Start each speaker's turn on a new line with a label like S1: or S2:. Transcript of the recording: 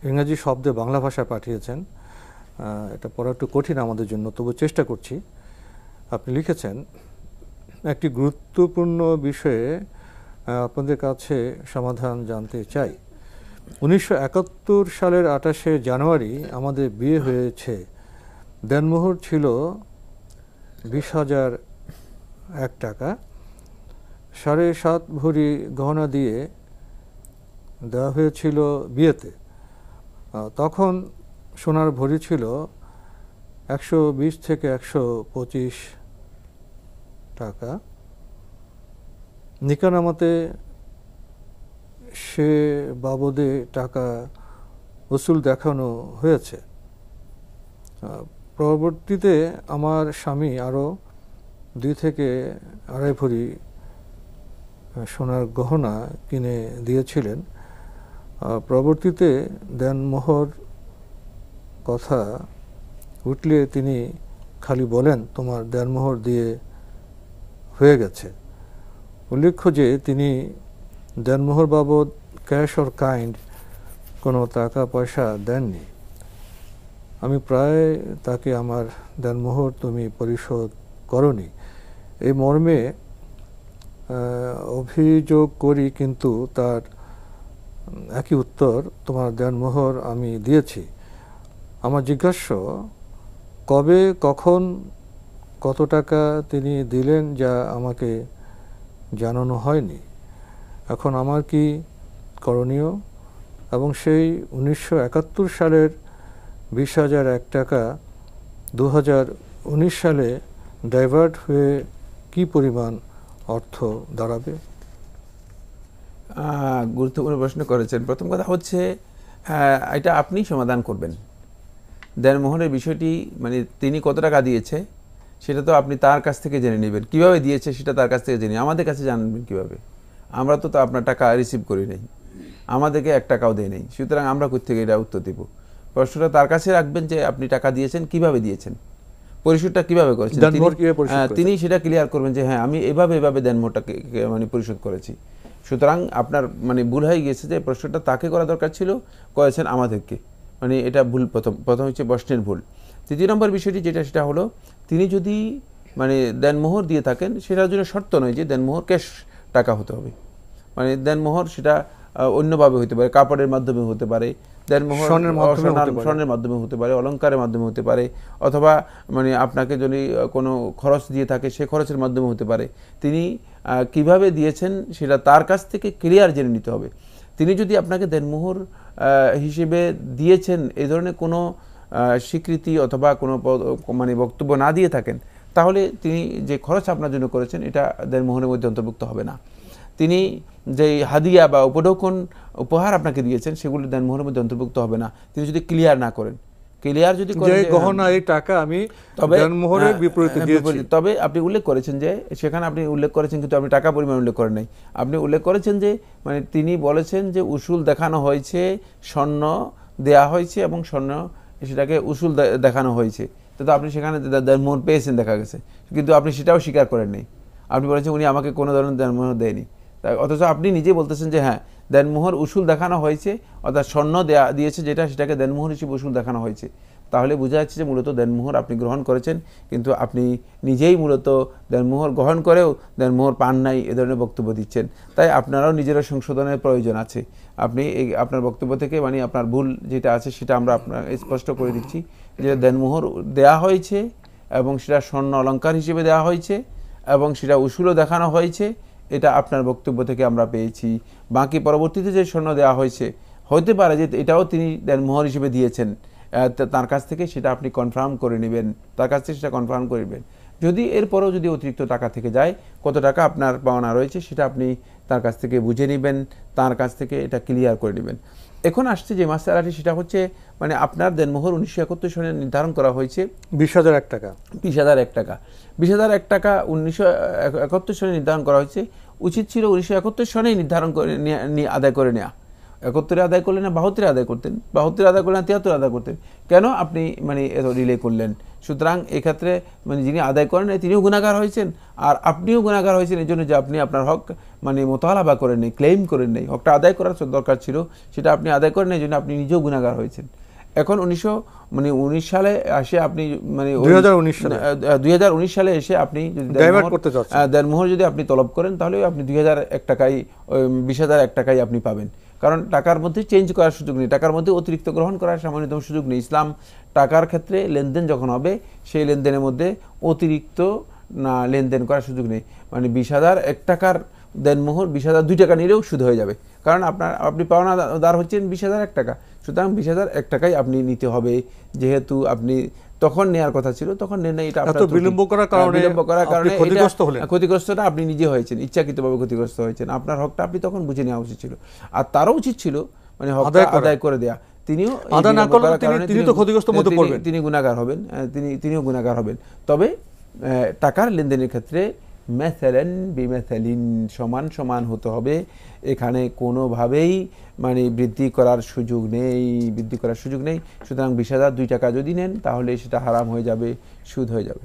S1: ইংরেজি শব্দে বাংলা ভাষায় পাঠিয়েছেন। এটা পড়া একটু কঠিন আমাদের জন্য, তবু চেষ্টা করছি। আপনি লিখেছেন, একটি গুরুত্বপূর্ণ বিষয়ে আপনাদের কাছে সমাধান জানতে চাই। 1971 সালের 28শে জানুয়ারি আমাদের বিয়ে হয়েছে। দেনমোহর ছিল 20,001 টাকা। 7.5 ভরি গহনা দিয়ে দেওয়া হয়েছিল বিয়েতে। তখন সোনার ভরি ছিল 120 থেকে 125 টাকা। নিকানামাতে সে বাবদে টাকা উসুল দেখানো হয়েছে। পরবর্তীতে আমার স্বামী আরও 2 থেকে 2.5 ভরি সোনার গহনা কিনে দিয়েছিলেন। পরবর্তীতে দেনমোহর কথা উঠলে তিনি খালি বলেন, তোমার দেনমোহর দিয়ে হয়ে গেছে। উল্লেখ্য যে তিনি দেনমোহর বাবদ ক্যাশ অর কাইন্ড কোনো টাকা পয়সা দেননি। আমি প্রায় তাকে আমার দেনমোহর তুমি পরিশোধ করনি এই মর্মে অভিযোগ করি, কিন্তু তার একই উত্তর, তোমার দেনমোহর আমি দিয়েছি। আমার জিজ্ঞাস্য, কবে, কখন, কত টাকা তিনি দিলেন যা আমাকে জানানো হয়নি। এখন আমার কি করণীয়? এবং সেই 1971 সালের 20,001 টাকা 2019 সালে ডাইভার্ট হয়ে কি পরিমাণ অর্থ দাঁড়াবে?
S2: গুরুত্বপূর্ণ প্রশ্ন করেছেন। প্রথম কথা হচ্ছে, এটা আপনি সমাধান করবেন। দেনমোহরের বিষয়টি, মানে তিনি কত টাকা দিয়েছে সেটা তো আপনি তার কাছ থেকে জেনে নেবেন। কিভাবে দিয়েছে সেটা তার কাছ থেকে জেনে, আমাদের কাছে জানবেন কিভাবে? আমরা তো আপনার টাকা রিসিভ করি নাই, আমাদেরকে 1 টাকাও দেয় নেই। সুতরাং আমরা কোত্থেকে এটা উত্তর দিব? প্রশ্নটা তার কাছে রাখবেন যে আপনি টাকা দিয়েছেন, কিভাবে দিয়েছেন, পরিশোধটা কিভাবে করেছেন, তিনি সেটা ক্লিয়ার করবেন যে হ্যাঁ আমি এভাবে দেনমোহরটাকে মানে পরিশোধ করেছি। সুতরাং আপনার মানে ভুল হয়ে গিয়েছে যে প্রশ্নটা তাকে করা দরকার ছিল, করেছেন আমাদেরকে। মানে এটা ভুল। প্রথম হচ্ছে প্রশ্নের ভুল। তৃতীয় নম্বর বিষয়টি সেটা হলো, তিনি যদি মানে দেনমোহর দিয়ে থাকেন, সেটার জন্য শর্ত নয় যে দেনমোহর ক্যাশ টাকা হতে হবে। মানে দেনমোহর সেটা অন্যভাবে হতে পারে, কাপড়ের মাধ্যমে হতে পারে, দেনমোহর স্বর্ণের মাধ্যমে হতে পারে, অলংকারের মাধ্যমে হতে পারে, অথবা মানে আপনাকে যদি কোনো খরচ দিয়ে থাকে সে খরচের মাধ্যমে হতে পারে। তিনি কিভাবে দিয়েছেন সেটা তার কাছ থেকে ক্লিয়ার জেনে নিতে হবে। তিনি যদি আপনাকে দেনমোহর হিসেবে দিয়েছেন এই ধরনের কোনো স্বীকৃতি অথবা কোনো মানে বক্তব্য না দিয়ে থাকেন, তাহলে তিনি যে খরচ আপনার জন্য করেছেন এটা দেনমোহরের মধ্যে অন্তর্ভুক্ত হবে না। তিনি যে হাদিয়া বা উপহার আপনাকে দিয়েছেন সেগুলি দেনমোহরের মধ্যে অন্তর্ভুক্ত হবে না, তিনি যদি ক্লিয়ার না করেন। ক্লিয়ার যদি করেন
S1: গহনা এই টাকা আমি দেনমোহরের বিপরীতে দিয়েছি,
S2: তবে আপনি উল্লেখ করেছেন যে সেখানে আপনি উল্লেখ করেছেন, কিন্তু আপনি টাকা পরিমাণ উল্লেখ করেন নাই। আপনি উল্লেখ করেছেন যে মানে তিনি বলেছেন যে উসুল দেখানো হয়েছে, স্বর্ণ দেয়া হয়েছে এবং স্বর্ণ সেটাকে উসুল দেখানো হয়েছে। তো আপনি সেখানে দেনমোহর পেয়েছেন দেখা গেছে, কিন্তু আপনি সেটাও স্বীকার করেন নাই। আপনি বলেছেন উনি আমাকে কোনো ধরনের দেনমোহর দেয়নি। অথচ আপনি নিজে বলতেছেন যে হ্যাঁ দেনমোহর উসুল দেখানো হয়েছে, অর্থাৎ স্বর্ণ দিয়েছে যেটা, সেটাকে দেনমোহর হিসেবে উসুল দেখানো হয়েছে। তাহলে বোঝা যাচ্ছে যে মূলত দেনমোহর আপনি গ্রহণ করেছেন, কিন্তু আপনি নিজেই মূলত দেনমোহর গ্রহণ করেও দেনমোহর পান নাই এ ধরনের বক্তব্য দিচ্ছেন। তাই আপনারাও নিজেরা সংশোধনের প্রয়োজন আছে। আপনি আপনার বক্তব্য থেকে মানে আপনার ভুল যেটা আছে সেটা আমরা আপনার স্পষ্ট করে দিচ্ছি যে দেনমোহর দেয়া হয়েছে এবং সেটা স্বর্ণ অলংকার হিসেবে দেওয়া হয়েছে এবং সেটা উসুলও দেখানো হয়েছে, এটা আপনার বক্তব্য থেকে আমরা পেয়েছি। বাকি পরবর্তীতে যে স্বর্ণ দেওয়া হয়েছে হতে পারে যে এটাও তিনি দেনমোহর হিসেবে দিয়েছেন, তার কাছ থেকে সেটা আপনি কনফার্ম করে নেবেন, তার কাছ থেকে সেটা কনফার্ম করে নেবেন। যদি এরপরেও যদি অতিরিক্ত টাকা থেকে যায়, কত টাকা আপনার পাওনা রয়েছে সেটা আপনি তার কাছ থেকে বুঝে নেবেন, তার কাছ থেকে এটা ক্লিয়ার করে নেবেন। এখন আসছে যে মাসআলাটি, সেটা হচ্ছে মানে আপনার দেনমোহর 1971 সালে নির্ধারণ করা হয়েছে
S1: 20,001 টাকা।
S2: 20,001 টাকা 20,001 টাকা 1971 সালে নির্ধারণ করা হয়েছে। উচিত ছিল 1971 সনেই নির্ধারণ করে আদায় করে নেওয়া। 71 আদায় করলেন না 72 আদায় করতেন, 72 আদায় করলেন না 73 আদায় করতেন, কেন আপনি মানে এত ডিলে করলেন? সুতরাং এক্ষেত্রে মানে যিনি আদায় করেন তিনিও গুনাহগার হয়েছেন, আর আপনিও গুনাহগার হয়েছেন এই জন্য যে আপনি আপনার হক মানে মোতালাবা করেন নাই, ক্লেম করেন নাই। হকটা আদায় করার দরকার ছিল, সেটা আপনি আদায় করেন নাই, এই জন্য আপনি নিজেও গুনাহগার হয়েছেন। এখন 1919 সালে এসে আপনি মানে 2019 সালে এসে আপনি যদি দেনমোহর যদি আপনি তলব করেন, তাহলে আপনি 2001 টাকায় 20,001 টাকায় আপনি পাবেন। কারণ টাকার মধ্যে চেঞ্জ করার সুযোগ নেই, টাকার মধ্যে অতিরিক্ত গ্রহণ করার সামান্যতম সুযোগ নেই। ইসলাম টাকার ক্ষেত্রে লেনদেন যখন হবে, সেই লেনদেনের মধ্যে অতিরিক্ত না লেনদেন করার সুযোগ নেই। মানে 20,001 টাকার দেনমোহর 20,002 টাকা নিলেও সুদ হয়ে যাবে, কারণ আপনি পাওনাদার হচ্ছেন 20,001 টাকা। সুতরাং 20,001 টাকাই আপনি নিতে হবে, যেহেতু আপনি তখন নেওয়ার কথা ছিল, তখন নেন নাই। এটা আপনার
S1: বিলম্ব করার কারণে
S2: ক্ষতিগ্রস্তটা আপনি নিজে হয়েছেন, ইচ্ছাকৃতভাবে ক্ষতিগ্রস্ত হয়েছেন। আপনার হকটা আপনি তখন বুঝে নেওয়া উচিত ছিল, আর তারও উচিত ছিল মানে হকটা আদায় করে দেয়া। তিনিও তিনি গুনাহগার হবেন, তিনিও গুনাহগার হবেন। তবে টাকার লেনদেনের ক্ষেত্রে মেসালান বিমেসালিন সমান সমান হতে হবে, এখানে কোনোভাবেই মানে বৃদ্ধি করার সুযোগ নেই। সুতরাং 20,002 টাকা যদি নেন, তাহলে সেটা হারাম হয়ে যাবে, সুদ হয়ে যাবে।